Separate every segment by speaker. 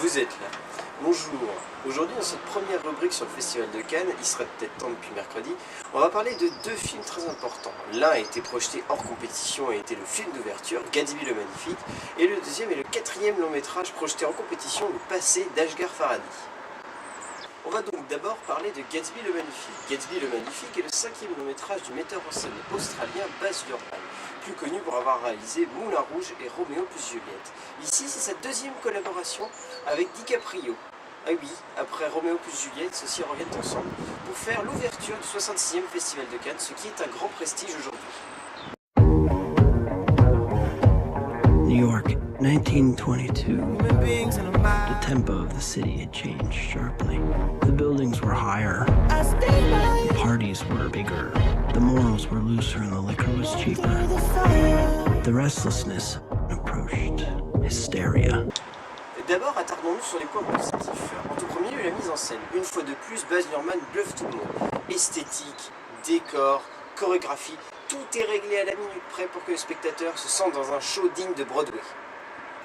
Speaker 1: Vous êtes là. Bonjour. Aujourd'hui, dans cette première rubrique sur le Festival de Cannes, il serait peut-être temps depuis mercredi, on va parler de deux films très importants. L'un a été projeté hors compétition et était le film d'ouverture, Gatsby le Magnifique, et le deuxième est le quatrième long métrage projeté en compétition, Le Passé d'Ashghar Farhadi. On va donc d'abord parler de Gatsby le Magnifique. Gatsby le Magnifique est le cinquième long métrage du metteur en scène australien Baz Luhrmann, plus connu pour avoir réalisé Moulin Rouge et Roméo plus Juliette. Ici, c'est sa deuxième collaboration avec DiCaprio. Ah oui, après Roméo plus Juliette, ceux-ci reviennent ensemble pour faire l'ouverture du 66e Festival de Cannes, ce qui est un grand prestige aujourd'hui.
Speaker 2: New York, 1922. The tempo of the city had changed sharply. The buildings were higher. The parties were bigger. The morals were looser and the liquor was cheaper. The restlessness approached hysteria.
Speaker 1: D'abord, attardons-nous sur les points positifs. En tout premier lieu, la mise en scène. Une fois de plus, Baz Luhrmann bluffe tout le monde. Esthétique, décor, chorégraphie, tout est réglé à la minute près pour que le spectateur se sente dans un show digne de Broadway.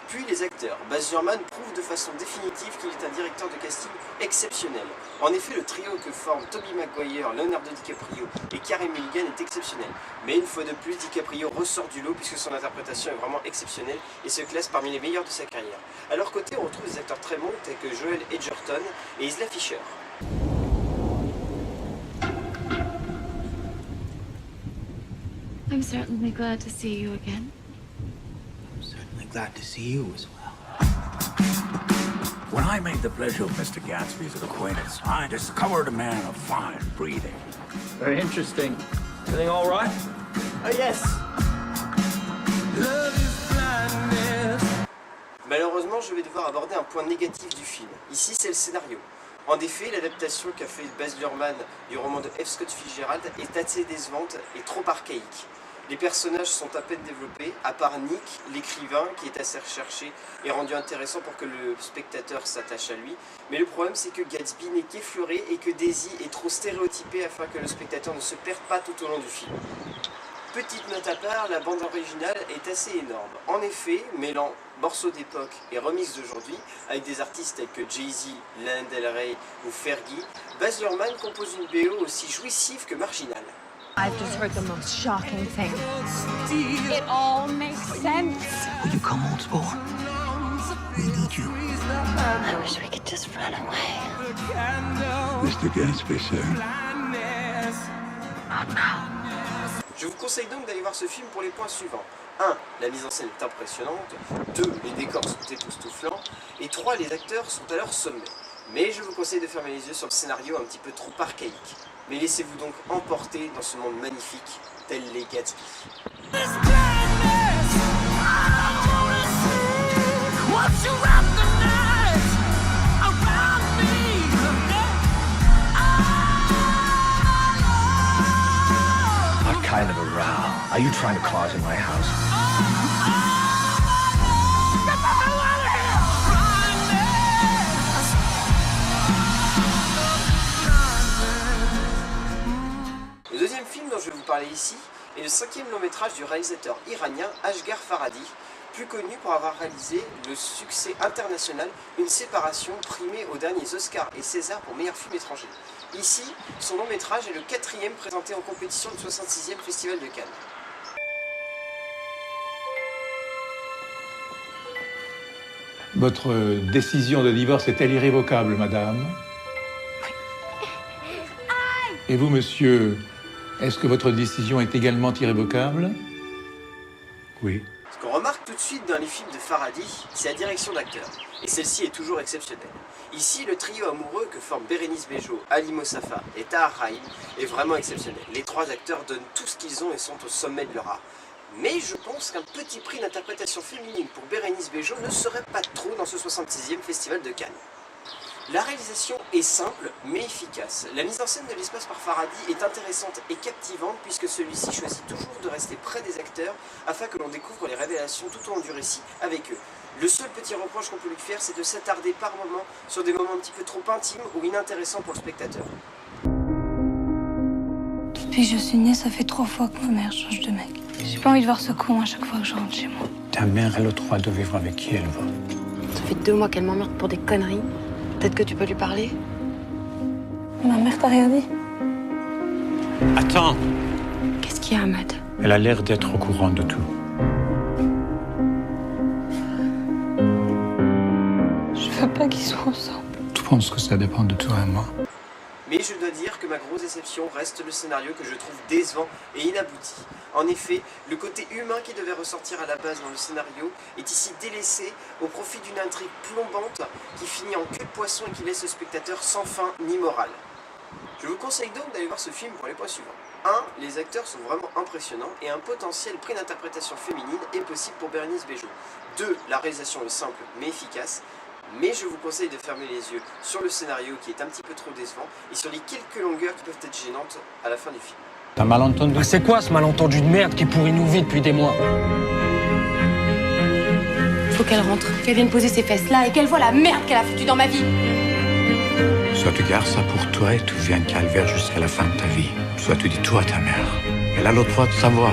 Speaker 1: Puis les acteurs. Baz Luhrmann prouve de façon définitive qu'il est un directeur de casting exceptionnel. En effet, le trio que forment Tobey Maguire, Leonardo DiCaprio et Carey Mulligan est exceptionnel. Mais une fois de plus, DiCaprio ressort du lot puisque son interprétation est vraiment exceptionnelle et se classe parmi les meilleurs de sa carrière. À leur côté, on retrouve des acteurs très bons tels que Joel Edgerton et Isla Fisher.
Speaker 3: I'm certainly glad to see you again.
Speaker 4: Glad to see you as well. When I made the pleasure of Mr. Gatsby's acquaintance, I discovered a man of fine breeding.
Speaker 5: Very interesting. Everything all right?
Speaker 1: Oh yes. Malheureusement, je vais devoir aborder un point négatif du film. Ici, c'est le scénario. En effet, l'adaptation qu'a fait Baz Luhrmann du roman de F. Scott Fitzgerald est assez décevante et trop archaïque. Les personnages sont à peine développés, à part Nick, l'écrivain, qui est assez recherché et rendu intéressant pour que le spectateur s'attache à lui. Mais le problème, c'est que Gatsby n'est qu'effleuré et que Daisy est trop stéréotypée afin que le spectateur ne se perde pas tout au long du film. Petite note à part, la bande originale est assez énorme. En effet, mêlant morceaux d'époque et remix d'aujourd'hui, avec des artistes tels que Jay-Z, Lana Del Rey ou Fergie, Baz Luhrmann compose une BO aussi jouissive que marginale.
Speaker 6: I've just heard the most shocking thing. It all makes sense.
Speaker 4: Will you come on, sport? We need you.
Speaker 3: I wish we could just run away.
Speaker 4: Mr. Gatsby, sir.
Speaker 3: Not now.
Speaker 1: Je vous conseille donc d'aller voir ce film pour les points suivants. 1. La mise en scène est impressionnante. 2. Les décors sont époustouflants. Et 3. Les acteurs sont à leur sommet. Mais je vous conseille de fermer les yeux sur le scénario un petit peu trop archaïque. Mais laissez-vous donc emporter dans ce monde magnifique, tel les Gatsby.
Speaker 4: What kind of a row are you trying to cause in my house?
Speaker 1: Le deuxième film dont je vais vous parler ici est le cinquième long métrage du réalisateur iranien Ashghar Farhadi, plus connu pour avoir réalisé le succès international Une séparation, primé aux derniers Oscars et César pour meilleur film étranger. Ici, son long métrage est le quatrième présenté en compétition du 66e Festival de Cannes.
Speaker 7: Votre décision de divorce est-elle irrévocable, madame? Et vous, monsieur, est-ce que votre décision est également irrévocable? Oui.
Speaker 1: Ce qu'on remarque tout de suite dans les films de Farhadi, c'est la direction d'acteur. Et celle-ci est toujours exceptionnelle. Ici, le trio amoureux que forment Bérénice Bejo, Ali Moussafa et Tahar Rahim est vraiment exceptionnel. Les trois acteurs donnent tout ce qu'ils ont et sont au sommet de leur art. Mais je pense qu'un petit prix d'interprétation féminine pour Bérénice Bejo ne serait pas trop dans ce 66e Festival de Cannes. La réalisation est simple mais efficace. La mise en scène de l'espace par Farhadi est intéressante et captivante puisque celui-ci choisit toujours de rester près des acteurs afin que l'on découvre les révélations tout au long du récit avec eux. Le seul petit reproche qu'on peut lui faire, c'est de s'attarder par moments sur des moments un petit peu trop intimes ou inintéressants pour le spectateur.
Speaker 6: Depuis que je suis née, ça fait 3 fois que ma mère change de mec. J'ai pas envie de voir ce con à chaque fois que je rentre chez moi.
Speaker 8: Ta mère a le droit de vivre avec qui elle veut. Ça fait 2 mois qu'elle m'emmerde pour des conneries. Peut-être que tu peux lui parler?
Speaker 6: Ma mère t'a rien dit?
Speaker 9: Attends,
Speaker 8: Qu'est-ce qu'il y a, Ahmad?
Speaker 9: elle a l'air d'être au courant de tout.
Speaker 6: Je veux pas qu'ils soient ensemble.
Speaker 7: Je pense que ça dépend de toi et moi.
Speaker 1: Mais je dois dire que ma grosse déception reste le scénario que je trouve décevant et inabouti. En effet, le côté humain qui devait ressortir à la base dans le scénario est ici délaissé au profit d'une intrigue plombante qui finit en queue de poisson et qui laisse le spectateur sans fin ni morale. Je vous conseille donc d'aller voir ce film pour les points suivants. 1. Les acteurs sont vraiment impressionnants et un potentiel prix d'interprétation féminine est possible pour Bérénice Bejo. 2. La réalisation est simple mais efficace. Mais je vous conseille de fermer les yeux sur le scénario qui est un petit peu trop décevant et sur les quelques longueurs qui peuvent être gênantes à la fin du film.
Speaker 9: T'as mal entendu?
Speaker 5: C'est quoi ce malentendu de merde qui pourrit nos vies depuis des mois?
Speaker 8: Faut qu'elle rentre, qu'elle vienne poser ses fesses là et qu'elle voit la merde qu'elle a foutue dans ma vie.
Speaker 4: Soit tu gardes ça pour toi et tu vis un calvaire jusqu'à la fin de ta vie. Soit tu dis tout à ta mère. Elle a le droit de savoir.